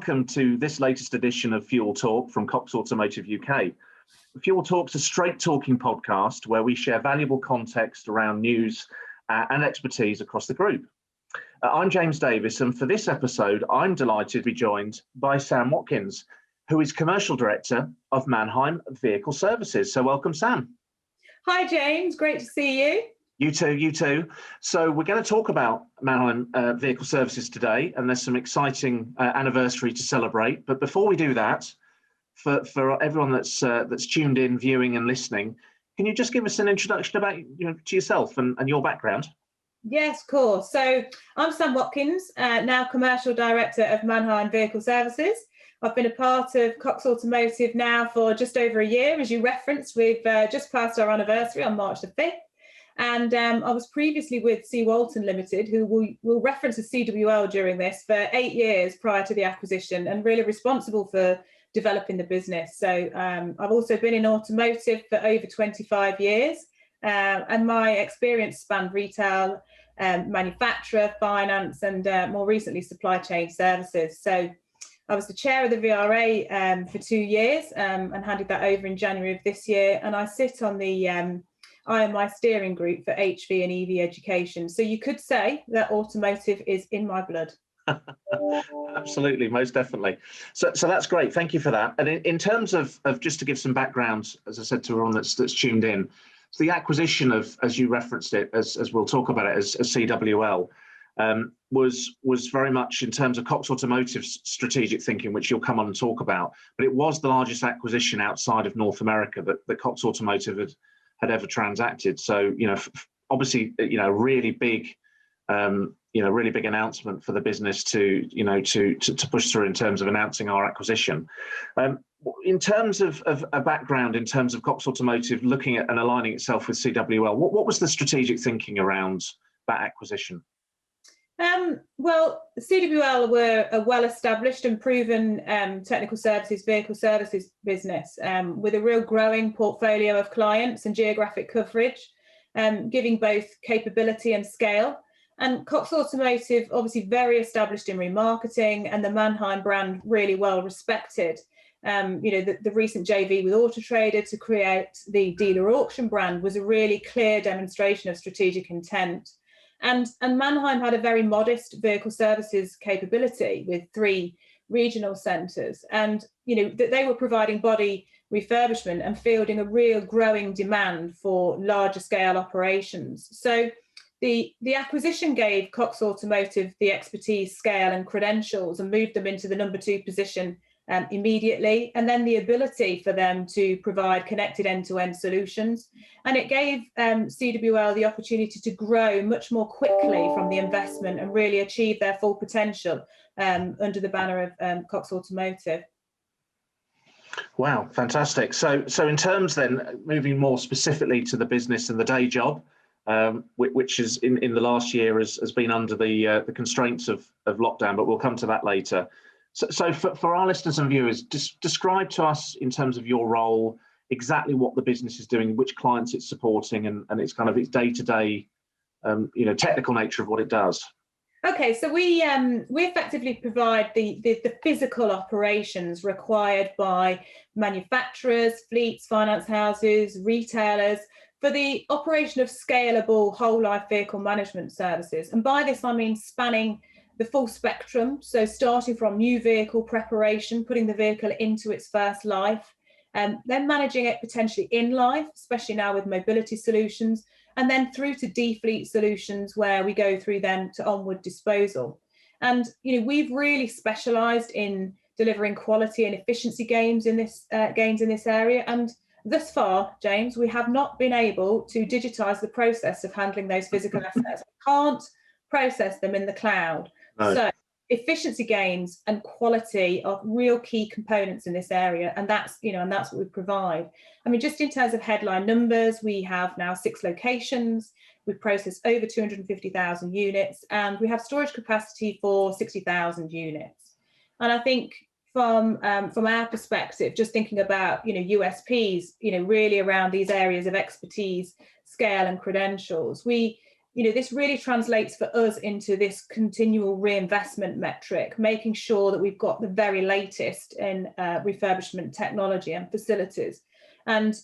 welcome to this latest edition of Fuel Talk from Cox Automotive UK. Fuel Talk's a straight-talking podcast where we share valuable context around news and expertise across the group. I'm James Davis, and for this episode, I'm delighted to be joined by Sam Watkins, who is Commercial Director of Manheim Vehicle Services. So welcome, Sam. Hi, James. Great to see you. You too. So we're going to talk about Manheim Vehicle Services today, and there's some exciting anniversary to celebrate. But before we do that, for everyone that's tuned in, viewing and listening, can you just give us an introduction about to yourself and your background? Yes, of course. So I'm Sam Watkins, now Commercial Director of Manheim Vehicle Services. I've been a part of Cox Automotive now for just over a year. As you referenced, we've just passed our anniversary on March the 5th. And I was previously with C Walton Ltd, who will reference as CWL during this, for 8 years prior to the acquisition, and really responsible for developing the business. So I've also been in automotive for over 25 years, and my experience spanned retail, manufacturer, finance, and more recently supply chain services. So I was the chair of the VRA for 2 years and handed that over in January of this year. And I sit on the IMI steering group for HV and EV education. So you could say that automotive is in my blood. Absolutely, most definitely. So that's great. Thank you for that. And in terms of just to give some background, as I said to everyone that's tuned in, so the acquisition of, as you referenced it, as we'll talk about it as CWL, was very much in terms of Cox Automotive's strategic thinking, which you'll come on and talk about. But it was the largest acquisition outside of North America that Cox Automotive had ever transacted. So, obviously, really big announcement for the business to push through in terms of announcing our acquisition. In terms of a background, in terms of Cox Automotive looking at and aligning itself with CWL, what was the strategic thinking around that acquisition? Well, CWL were a well-established and proven technical services, vehicle services business with a real growing portfolio of clients and geographic coverage, giving both capability and scale. And Cox Automotive, obviously very established in remarketing, and the Manheim brand really well respected. The recent JV with Auto Trader to create the dealer auction brand was a really clear demonstration of strategic intent. And Manheim had a very modest vehicle services capability with 3 regional centres, and they were providing body refurbishment and fielding a real growing demand for larger scale operations. So the acquisition gave Cox Automotive the expertise, scale and credentials, and moved them into the number 2 position immediately, and then the ability for them to provide connected end-to-end solutions. And it gave CWL the opportunity to grow much more quickly from the investment and really achieve their full potential under the banner of Cox Automotive. Wow, fantastic. So in terms then, moving more specifically to the business and the day job, which is in the last year has been under the constraints of lockdown, but we'll come to that later. So for our listeners and viewers, just describe to us in terms of your role, exactly what the business is doing, which clients it's supporting, and its kind of its day-to-day, technical nature of what it does. Okay, so we effectively provide the physical operations required by manufacturers, fleets, finance houses, retailers, for the operation of scalable whole life vehicle management services. And by this, I mean spanning the full spectrum. So starting from new vehicle preparation, putting the vehicle into its first life, then managing it potentially in life, especially now with mobility solutions, and then through to defleet solutions where we go through then to onward disposal. And we've really specialised in delivering quality and efficiency gains in this area. And thus far, James, we have not been able to digitise the process of handling those physical assets. We can't process them in the cloud. No. So efficiency gains and quality are real key components in this area, and that's what we provide. I mean, just in terms of headline numbers, we have now 6 locations. We process over 250,000 units, and we have storage capacity for 60,000 units. And I think from our perspective, just thinking about USPs, really around these areas of expertise, scale, and credentials, we this really translates for us into this continual reinvestment metric, making sure that we've got the very latest in refurbishment technology and facilities. And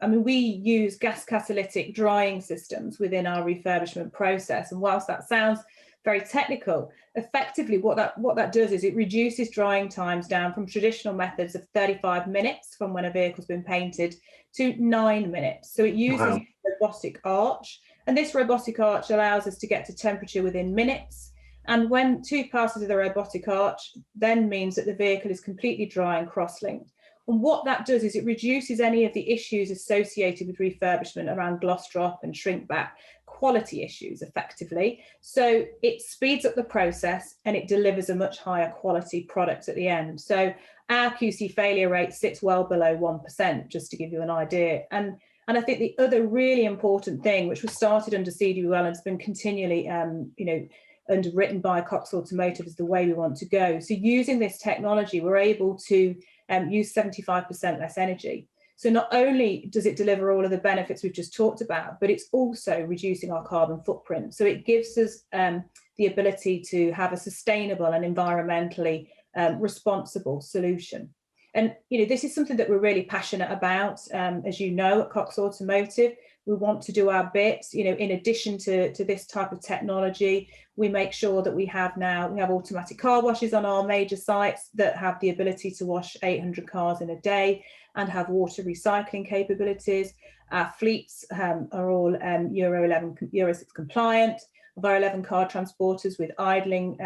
we use gas catalytic drying systems within our refurbishment process. And whilst that sounds very technical, effectively what that does is it reduces drying times down from traditional methods of 35 minutes from when a vehicle's been painted to 9 minutes. So it uses a robotic arch, and this robotic arch allows us to get to temperature within minutes. And when 2 passes of the robotic arch then means that the vehicle is completely dry and cross-linked. And what that does is it reduces any of the issues associated with refurbishment around gloss drop and shrink back, quality issues effectively. So it speeds up the process and it delivers a much higher quality product at the end. So our QC failure rate sits well below 1%, just to give you an idea. And I think the other really important thing, which was started under CWL and has been continually underwritten by Cox Automotive, is the way we want to go. So using this technology, we're able to use 75% less energy. So not only does it deliver all of the benefits we've just talked about, but it's also reducing our carbon footprint. So it gives us the ability to have a sustainable and environmentally responsible solution. And this is something that we're really passionate about. As you know, at Cox Automotive, we want to do our bit. In addition to this type of technology, we make sure that we have automatic car washes on our major sites that have the ability to wash 800 cars in a day and have water recycling capabilities. Our fleets are all Euro 6 compliant. Of our 11 car transporters with idling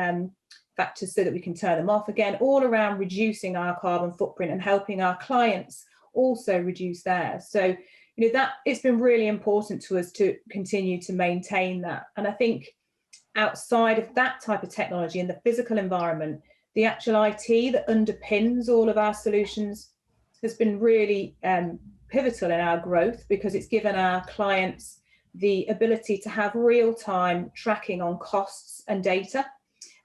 factors so that we can turn them off again, all around reducing our carbon footprint and helping our clients also reduce theirs. So that it's been really important to us to continue to maintain that. And I think outside of that type of technology in the physical environment, the actual IT that underpins all of our solutions has been really pivotal in our growth, because it's given our clients the ability to have real-time tracking on costs and data.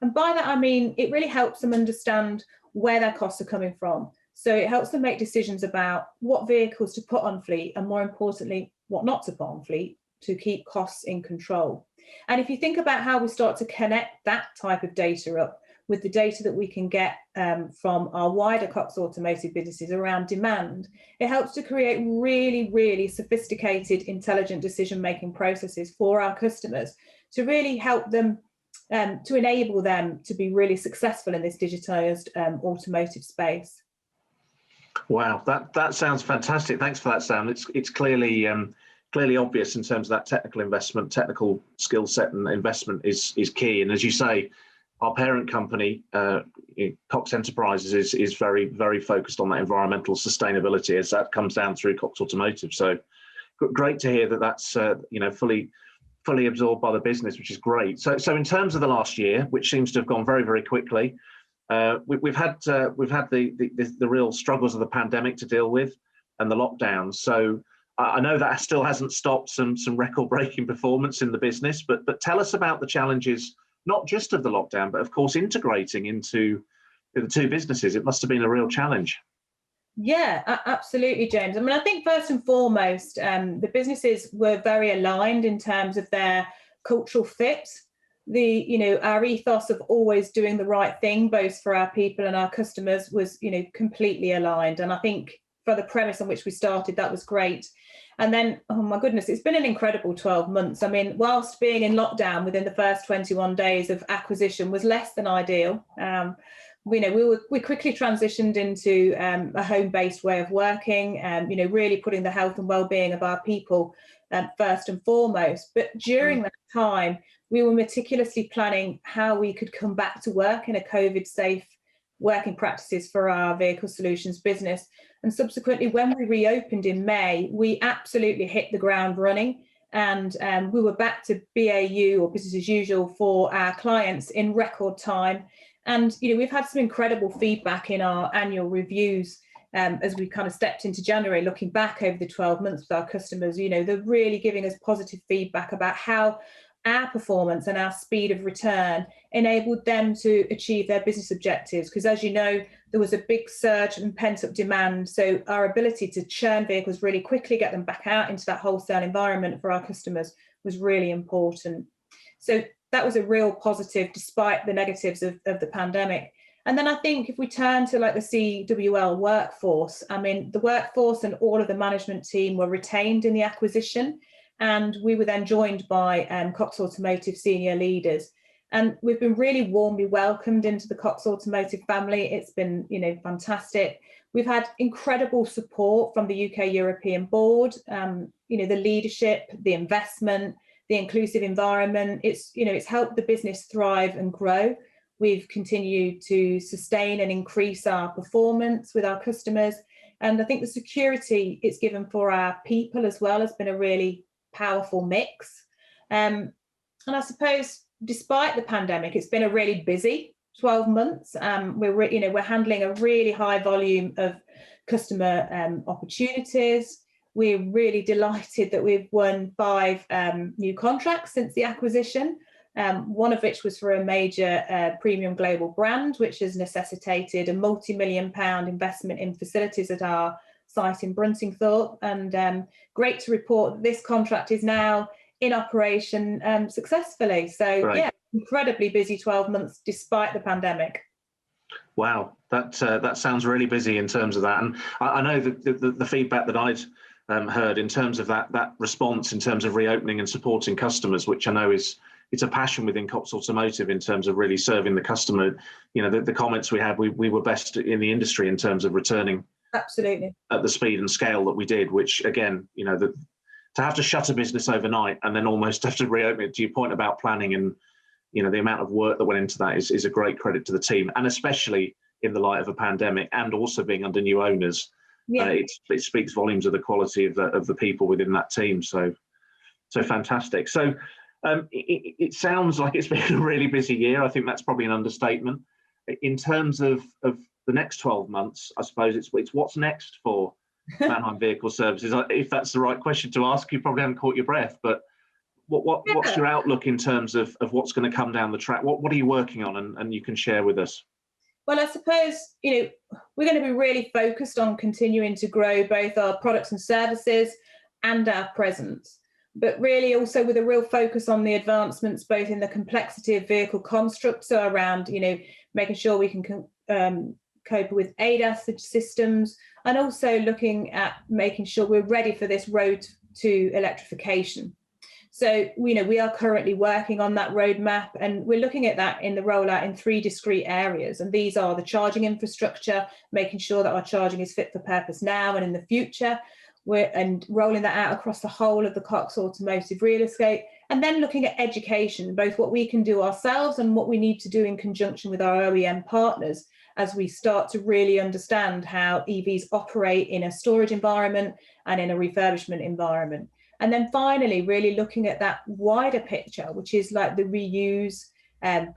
And by that, I mean, it really helps them understand where their costs are coming from. So it helps them make decisions about what vehicles to put on fleet, and more importantly, what not to put on fleet, to keep costs in control. And if you think about how we start to connect that type of data up with the data that we can get from our wider Cox Automotive businesses around demand, it helps to create really, really sophisticated, intelligent decision-making processes for our customers to really help them, to enable them to be really successful in this digitized automotive space. Wow, that sounds fantastic. Thanks for that, Sam. It's clearly obvious in terms of that technical investment, technical skill set and investment is key. And as you say, our parent company, Cox Enterprises, is very, very focused on that environmental sustainability as that comes down through Cox Automotive. So great to hear that that's fully absorbed by the business, which is great. So in terms of the last year, which seems to have gone very, very quickly, we've had the real struggles of the pandemic to deal with and the lockdowns. So I know that still hasn't stopped some record-breaking performance in the business, but tell us about the challenges, not just of the lockdown, but of course integrating into the two businesses. It must have been a real challenge. Yeah, absolutely, James. I mean, I think first and foremost, the businesses were very aligned in terms of their cultural fit. Our ethos of always doing the right thing, both for our people and our customers, was, completely aligned. And I think for the premise on which we started, that was great. And then, oh my goodness, it's been an incredible 12 months. I mean, whilst being in lockdown within the first 21 days of acquisition was less than ideal, we quickly transitioned into a home-based way of working, really putting the health and well-being of our people first and foremost. But during that time, we were meticulously planning how we could come back to work in a COVID-safe working practices for our vehicle solutions business. And subsequently, when we reopened in May, we absolutely hit the ground running, and we were back to BAU, or business as usual, for our clients in record time. And we've had some incredible feedback in our annual reviews as we kind of stepped into January, looking back over the 12 months with our customers. They're really giving us positive feedback about how our performance and our speed of return enabled them to achieve their business objectives. Because as you know, there was a big surge and pent-up demand. So our ability to churn vehicles really quickly, get them back out into that wholesale environment for our customers was really important. So that was a real positive despite the negatives of the pandemic. And then I think if we turn to like the CWL workforce, I mean, the workforce and all of the management team were retained in the acquisition, and we were then joined by Cox Automotive senior leaders. And we've been really warmly welcomed into the Cox Automotive family. It's been, fantastic. We've had incredible support from the UK European board, the leadership, the investment, the inclusive environment. It's helped the business thrive and grow. We've continued to sustain and increase our performance with our customers. And I think the security it's given for our people as well has been a really powerful mix. And I suppose despite the pandemic, it's been a really busy 12 months. We're handling a really high volume of customer opportunities. We're really delighted that we've won 5 new contracts since the acquisition. One of which was for a major premium global brand, which has necessitated a multi-million-pound investment in facilities at our site in Bruntingthorpe. And great to report that this contract is now in operation successfully. So Right. Yeah, incredibly busy 12 months despite the pandemic. Wow, that sounds really busy in terms of that. And I know the feedback that I'd heard in terms of that response in terms of reopening and supporting customers, which I know it's a passion within Cox Automotive in terms of really serving the customer. The comments we had, we were best in the industry in terms of returning Absolutely at the speed and scale that we did, which again, to have to shut a business overnight and then almost have to reopen it, to your point about planning and the amount of work that went into that is a great credit to the team, and especially in the light of a pandemic and also being under new owners. Yeah. It speaks volumes of the quality of the people within that team. So fantastic. So it sounds like it's been a really busy year. I think that's probably an understatement. In terms of the next 12 months, I suppose it's what's next for Manheim Vehicle Services. If that's the right question to ask, you probably haven't caught your breath, but what's your outlook in terms of what's going to come down the track? What are you working on and you can share with us? Well, I suppose, we're going to be really focused on continuing to grow both our products and services and our presence, but really also with a real focus on the advancements both in the complexity of vehicle construct, so around, making sure we can cope with ADAS systems, and also looking at making sure we're ready for this road to electrification. So, we are currently working on that roadmap, and we're looking at that in the rollout in 3 discrete areas. And these are the charging infrastructure, making sure that our charging is fit for purpose now and in the future, and rolling that out across the whole of the Cox Automotive real estate. And then looking at education, both what we can do ourselves and what we need to do in conjunction with our OEM partners, as we start to really understand how EVs operate in a storage environment and in a refurbishment environment. And then finally, really looking at that wider picture, which is like the reuse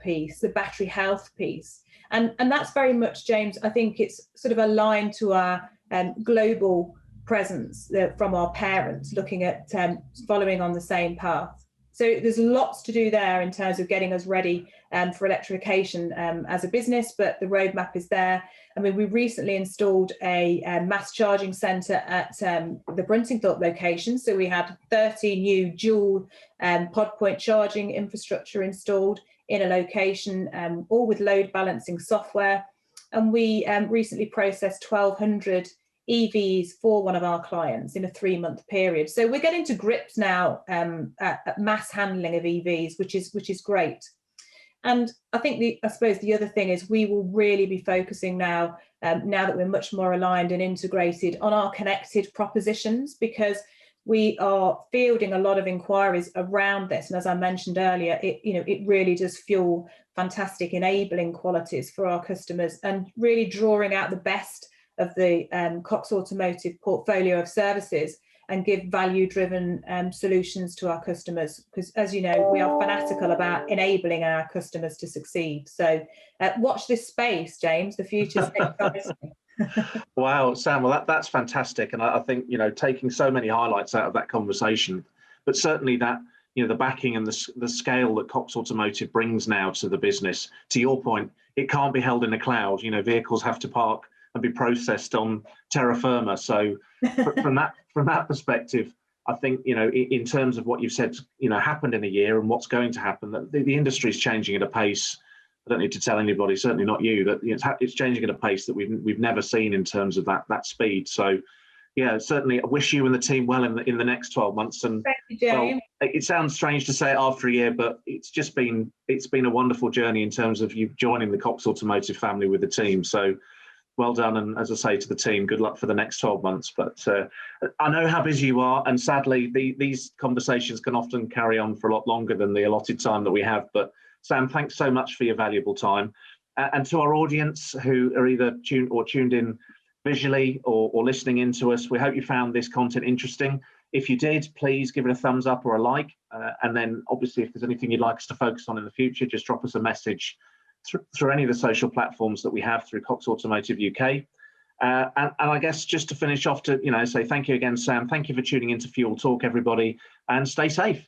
piece, the battery health piece. And that's very much, James, I think it's sort of aligned to our global presence from our parents, looking at following on the same path. So there's lots to do there in terms of getting us ready for electrification as a business, but the roadmap is there. I mean, we recently installed a mass charging centre at the Bruntingthorpe location. So we had 30 new dual pod point charging infrastructure installed in a location, all with load balancing software. And we recently processed 1,200 EVs for one of our clients in a 3-month period. So we're getting to grips now at mass handling of EVs, which is great. And I think I suppose the other thing is we will really be focusing now that we're much more aligned and integrated on our connected propositions, because we are fielding a lot of inquiries around this. And as I mentioned earlier, it really does fuel fantastic enabling qualities for our customers and really drawing out the best of the Cox Automotive portfolio of services and give value-driven solutions to our customers. Because as you know, we are fanatical about enabling our customers to succeed. So watch this space, James, the future's exciting. Wow, Sam, well, that's fantastic. And I think, taking so many highlights out of that conversation, but certainly that, the backing and the scale that Cox Automotive brings now to the business, to your point, it can't be held in a cloud. Vehicles have to park and be processed on terra firma. So from that perspective, I think, in terms of what you've said, happened in a year and what's going to happen, that the industry is changing at a pace. I don't need to tell anybody, certainly not you, that it's changing at a pace that we've never seen in terms of that speed. So, yeah, certainly I wish you and the team well in the next 12 months. And Thank you, James. well, it sounds strange to say it after a year, but it's been a wonderful journey in terms of you joining the Cox Automotive family with the team. So well done, and as I say to the team, good luck for the next 12 months. But I know how busy you are, and sadly, these conversations can often carry on for a lot longer than the allotted time that we have. But Sam, thanks so much for your valuable time. And to our audience who are either tuned in visually or listening in to us, we hope you found this content interesting. If you did, please give it a thumbs up or a like. And then obviously, if there's anything you'd like us to focus on in the future, just drop us a message through any of the social platforms that we have through Cox Automotive UK. And I guess just to finish off, to say thank you again, Sam. Thank you for tuning into Fuel Talk, everybody, and stay safe.